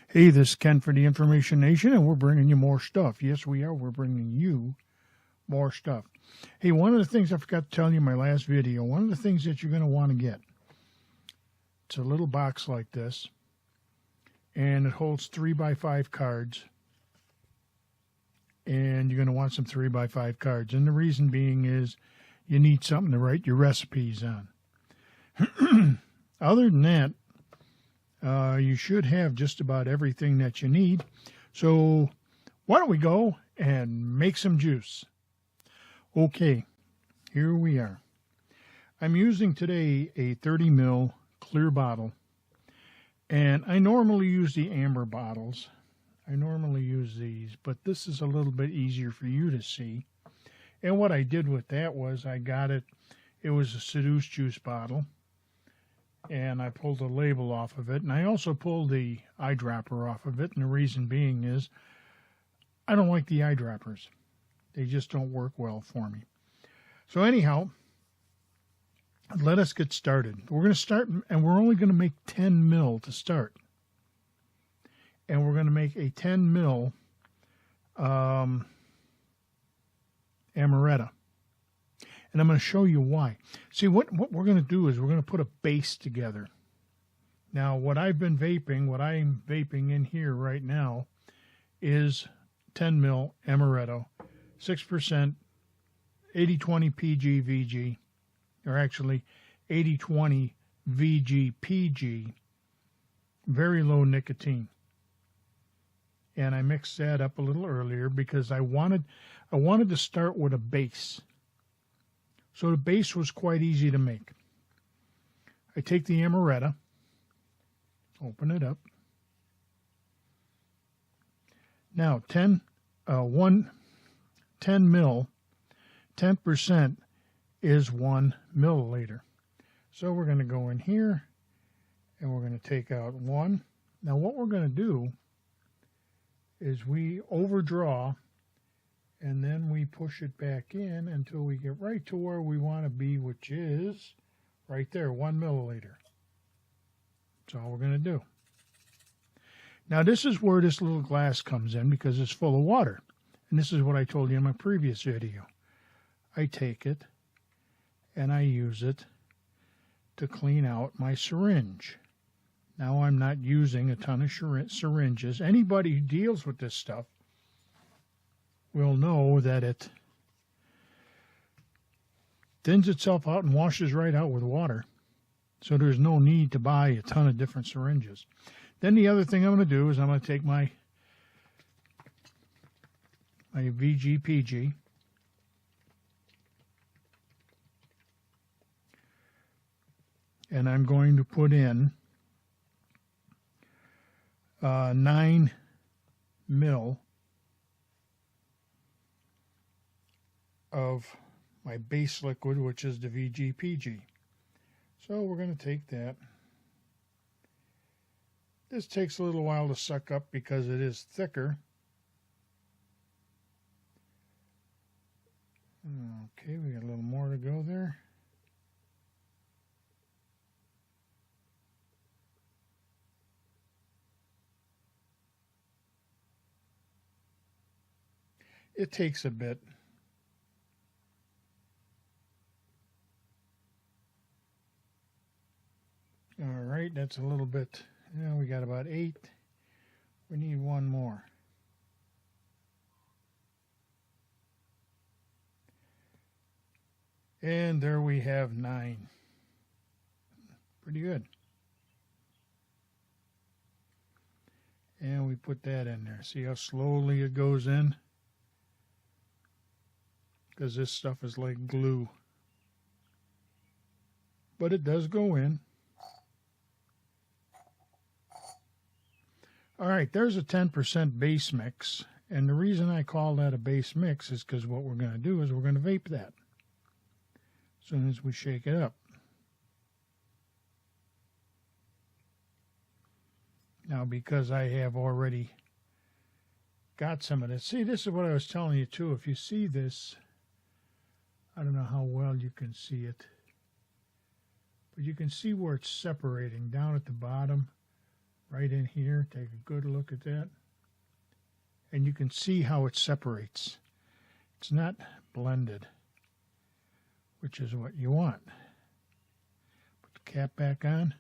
Hey, this is Ken for the Information Nation, and we're bringing you more stuff. Yes, we are. We're bringing you more stuff. Hey, one of the things I forgot to tell you in my last video, one of the things that you're going to want to get, it's a little box like this, and it holds 3x5 cards, and you're going to want some 3x5 cards. And the reason being is you need something to write your recipes on. Other than that, you should have just about everything that you need. So why don't we go and make some juice? Okay, here we are. I'm using today a 30 ml clear bottle, and I normally use the amber bottles. I normally use these, but this is a little bit easier for you to see. And what I did with that was I got it was a Seduce juice bottle, and I pulled the label off of it, and I also pulled the eyedropper off of it, and the reason being is I don't like the eyedroppers. They just don't work well for me. So anyhow, let us get started. We're going to start, and we're only going to make 10 mil to start. And we're going to make a 10 mil amaretto. And I'm going to show you why. See, what we're going to do is we're going to put a base together. Now, what I'm vaping in here right now is 10 mil amaretto, 6%, 80-20 PG VG, or actually 80-20 VG PG, very low nicotine. And I mixed that up a little earlier because I wanted to start with a base. So the base was quite easy to make. I take the amaretto, open it up. Now 10 mil, 10% is 1 milliliter. So we're going to go in here and we're going to take out 1. Now what we're going to do is we overdraw, and then we push it back in until we get right to where we want to be, which is right there, 1 milliliter. That's all we're going to do. Now this is where this little glass comes in because it's full of water. And this is what I told you in my previous video. I take it and I use it to clean out my syringe. Now I'm not using a ton of syringes. Anybody who deals with this stuff will know that it thins itself out and washes right out with water. So there's no need to buy a ton of different syringes. Then the other thing I'm going to do is I'm going to take my VGPG, and I'm going to put in 9 mil of my base liquid, which is the VGPG. So we're going to take that. This takes a little while to suck up because it is thicker. Okay, we got a little more to go there. It takes a bit. All right, that's a little bit. Now we got about 8. We need 1 more. And there we have 9. Pretty good. And we put that in there. See how slowly it goes in? Because this stuff is like glue. But it does go in. All right, there's a 10% base mix. And the reason I call that a base mix is because what we're going to do is we're going to vape that as soon as we shake it up. Now, because I have already got some of this. See, this is what I was telling you, too. If you see this, I don't know how well you can see it, but you can see where it's separating down at the bottom, right in here. Take a good look at that. And you can see how it separates. It's not blended, which is what you want. Put the cap back on.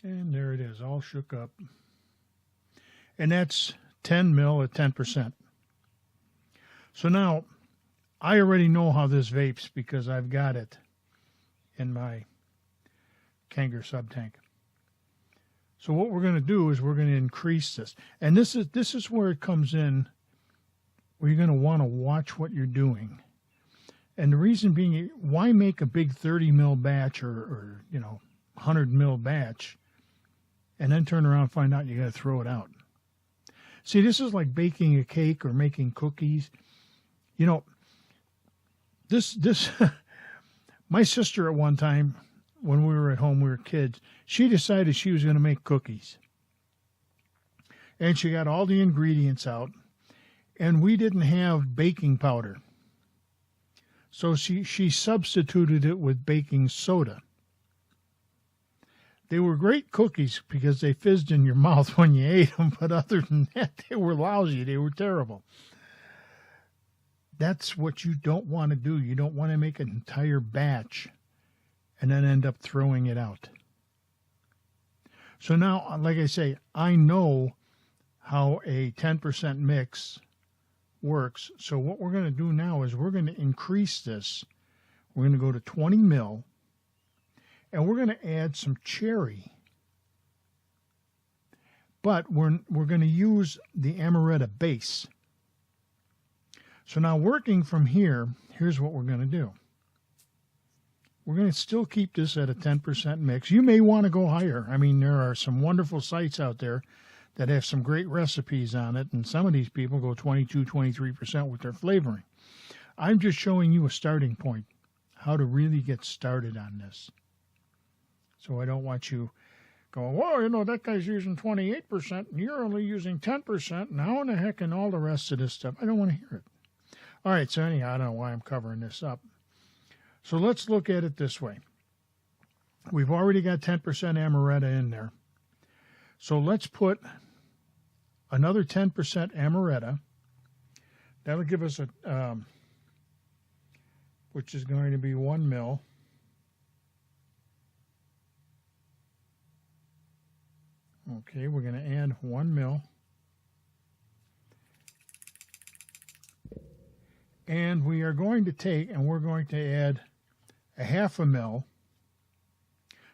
And there it is, all shook up. And that's 10 mil at 10%. So now, I already know how this vapes because I've got it in my Kanger sub tank. So what we're going to do is we're going to increase this. And this is where it comes in, where you're going to want to watch what you're doing. And the reason being, why make a big 30 mil batch or 100 mil batch and then turn around and find out you got to throw it out? See, this is like baking a cake or making cookies. You know, this my sister at one time, when we were at home, we were kids, she decided she was going to make cookies. And she got all the ingredients out, and we didn't have baking powder. So she substituted it with baking soda. They were great cookies because they fizzed in your mouth when you ate them, but other than that, they were lousy. They were terrible. That's what you don't want to do. You don't want to make an entire batch and then end up throwing it out. So now, like I say, I know how a 10% mix works. So what we're going to do now is we're going to increase this. We're going to go to 20 mil. And we're going to add some cherry. But we're going to use the amaretto base. So now working from here, here's what we're going to do. We're going to still keep this at a 10% mix. You may want to go higher. I mean, there are some wonderful sites out there that have some great recipes on it, and some of these people go 22, 23% with their flavoring. I'm just showing you a starting point, how to really get started on this. So I don't want you going, well, that guy's using 28% and you're only using 10%. And how in the heck and all the rest of this stuff? I don't want to hear it. All right, so anyhow, I don't know why I'm covering this up. So let's look at it this way. We've already got 10% amaretto in there. So let's put another 10% amaretto. That'll give us which is going to be 1 mil. Okay, we're going to add 1 mil. And we are going to take, and we're going to add a 1/2 mil.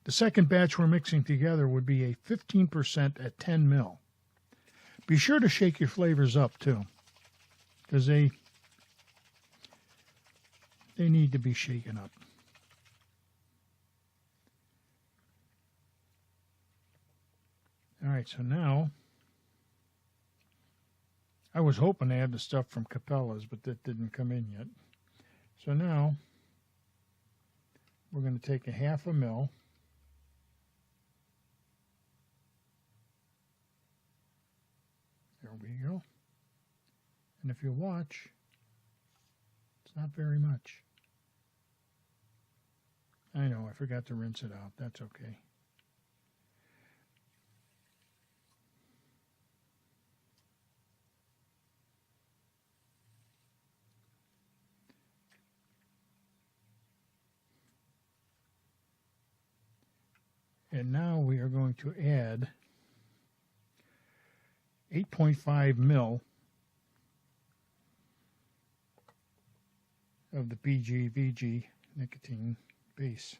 The second batch we're mixing together would be a 15% at 10 mil. Be sure to shake your flavors up too, because they need to be shaken up. All right, so now, I was hoping to have the stuff from Capella's, but that didn't come in yet. So now, we're going to take a 1/2 mil. There we go. And if you watch, it's not very much. I know, I forgot to rinse it out. That's okay. And now we are going to add 8.5 mil of the BGVG nicotine base.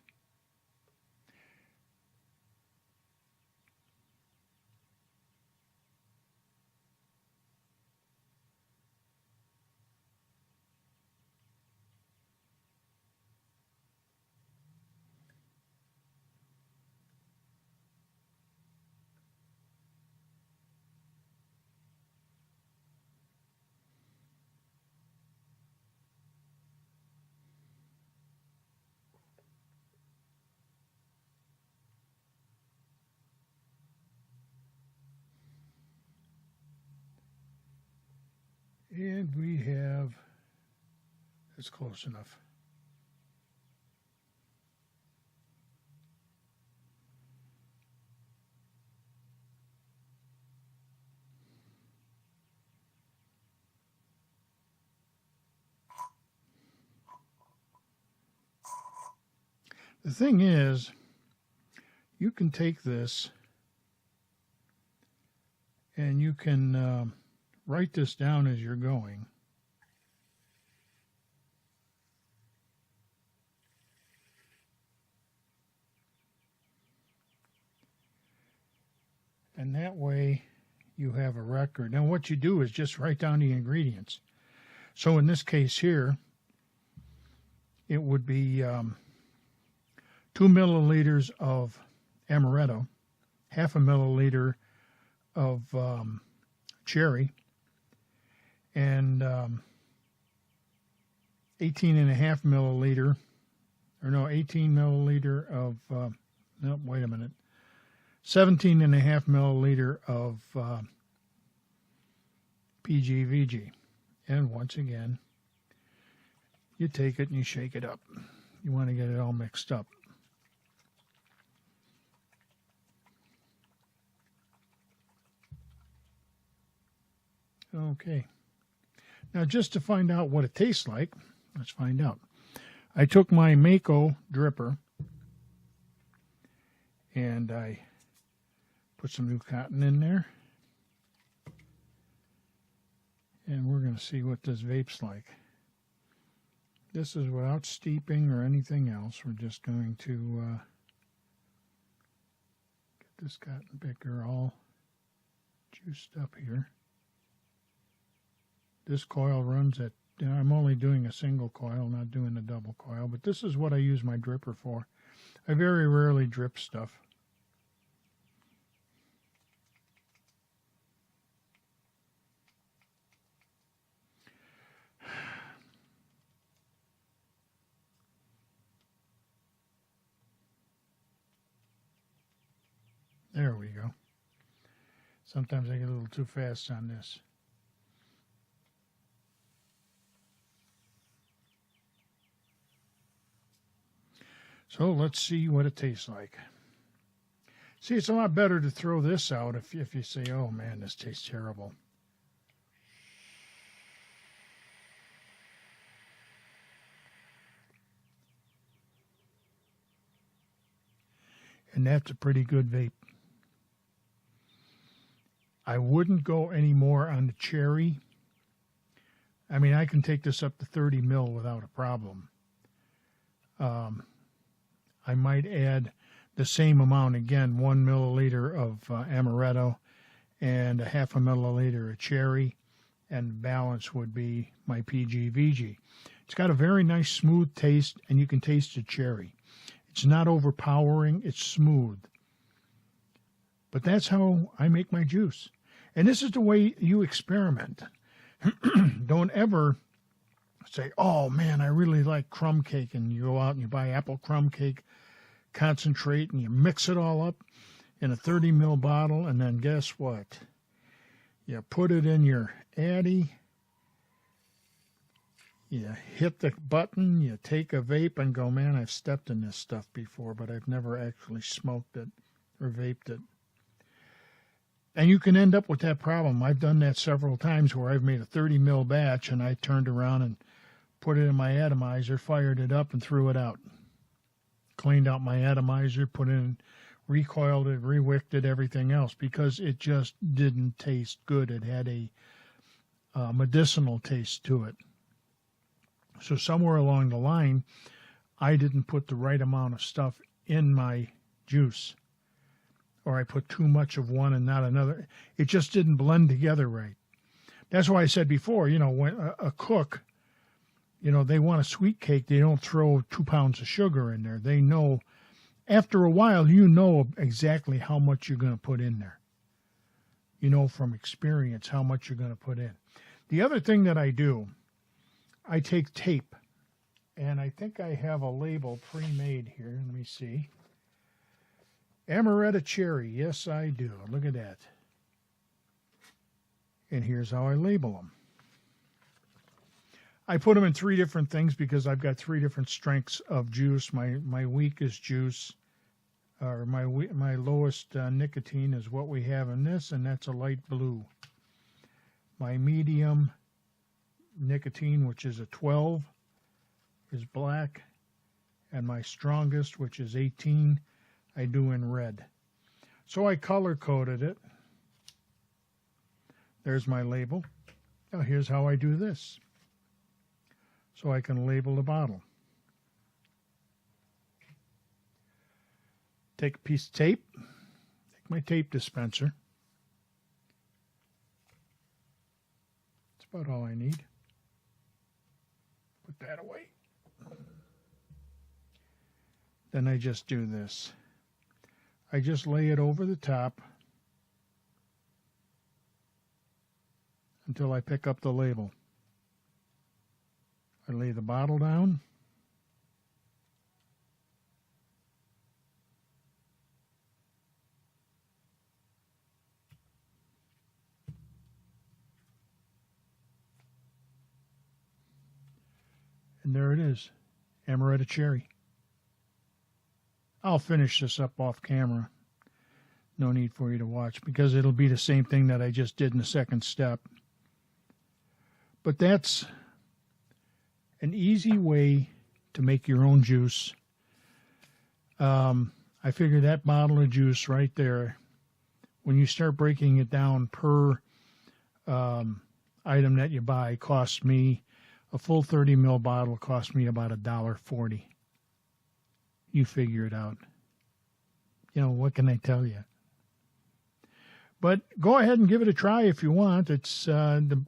And we have, that's close enough. The thing is, you can take this and you can write this down as you're going. And that way you have a record. Now what you do is just write down the ingredients. So in this case here, it would be 2 milliliters of amaretto, half a milliliter of cherry, and 18 milliliter of, no, wait a minute, 17.5 milliliter of PGVG. And once again, you take it and you shake it up. You want to get it all mixed up. Okay. Now, just to find out what it tastes like, let's find out. I took my Mako dripper and I put some new cotton in there. And we're going to see what this vape's like. This is without steeping or anything else. We're just going to get this cotton picker all juiced up here. This coil runs at, I'm only doing a single coil, not doing a double coil, but this is what I use my dripper for. I very rarely drip stuff. There we go. Sometimes I get a little too fast on this. So let's see what it tastes like. See, it's a lot better to throw this out if you say, oh man, this tastes terrible. And that's a pretty good vape. I wouldn't go any more on the cherry. I mean, I can take this up to 30 mil without a problem. I might add the same amount again, 1 milliliter of amaretto and a half a milliliter of cherry, and the balance would be my PGVG. It's got a very nice smooth taste, and you can taste the cherry. It's not overpowering, it's smooth. But that's how I make my juice. And this is the way you experiment. Don't ever say, oh man, I really like crumb cake, and you go out and you buy apple crumb cake concentrate and you mix it all up in a 30 ml bottle, and then guess what? You put it in your Addy, you hit the button, you take a vape and go, man, I've stepped in this stuff before, but I've never actually smoked it or vaped it. And you can end up with that problem. I've done that several times where I've made a 30 ml batch and I turned around and put it in my atomizer, fired it up, and threw it out. Cleaned out my atomizer, put in, recoiled it, rewicked it, everything else, because it just didn't taste good. It had a medicinal taste to it. So somewhere along the line, I didn't put the right amount of stuff in my juice, or I put too much of one and not another. It just didn't blend together right. That's why I said before, you know, when a cook, you know, they want a sweet cake, they don't throw 2 pounds of sugar in there. They know, after a while, you know exactly how much you're going to put in there. You know from experience how much you're going to put in. The other thing that I do, I take tape, and I think I have a label pre-made here. Let me see. Amaretto cherry. Yes, I do. Look at that. And here's how I label them. I put them in 3 different things because I've got 3 different strengths of juice. My weakest juice, or my lowest nicotine is what we have in this, and that's a light blue. My medium nicotine, which is a 12, is black, and my strongest, which is 18, I do in red. So I color-coded it. There's my label. Now here's how I do this. So I can label the bottle. Take a piece of tape, take my tape dispenser. That's about all I need. Put that away. Then I just do this. I just lay it over the top until I pick up the label. I lay the bottle down. And there it is, Amaretto Cherry. I'll finish this up off camera. No need for you to watch because it'll be the same thing that I just did in the second step. But that's an easy way to make your own juice. I figure that bottle of juice right there, when you start breaking it down per item that you buy, costs me, a full 30 ml bottle costs me about $1.40. You figure it out. You know, what can I tell you? But go ahead and give it a try if you want. It's the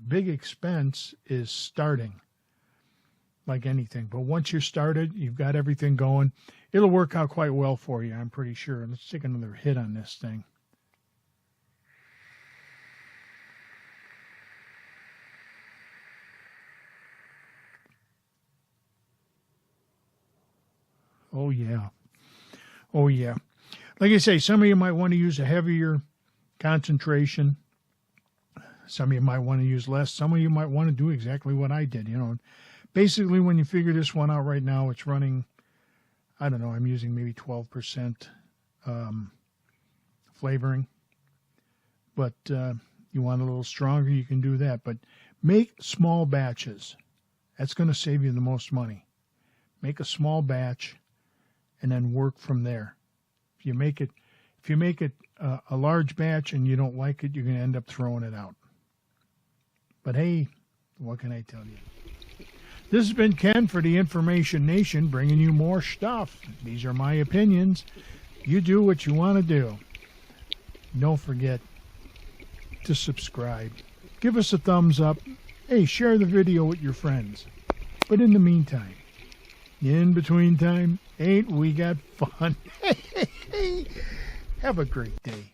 big expense is starting, like anything. But once you're started, you've got everything going. It'll work out quite well for you, I'm pretty sure. Let's take another hit on this thing. Oh, yeah. Oh, yeah. Like I say, some of you might want to use a heavier concentration. Some of you might want to use less. Some of you might want to do exactly what I did. You know, basically, when you figure this one out right now, it's running, I don't know, I'm using maybe 12% flavoring. But you want a little stronger, you can do that. But make small batches. That's going to save you the most money. Make a small batch and then work from there. If you make it a large batch and you don't like it, you're going to end up throwing it out. But hey, what can I tell you? This has been Ken for the Information Nation, bringing you more stuff. These are my opinions. You do what you want to do. Don't forget to subscribe. Give us a thumbs up. Hey, share the video with your friends. But in the meantime, in between time, ain't we got fun? Have a great day.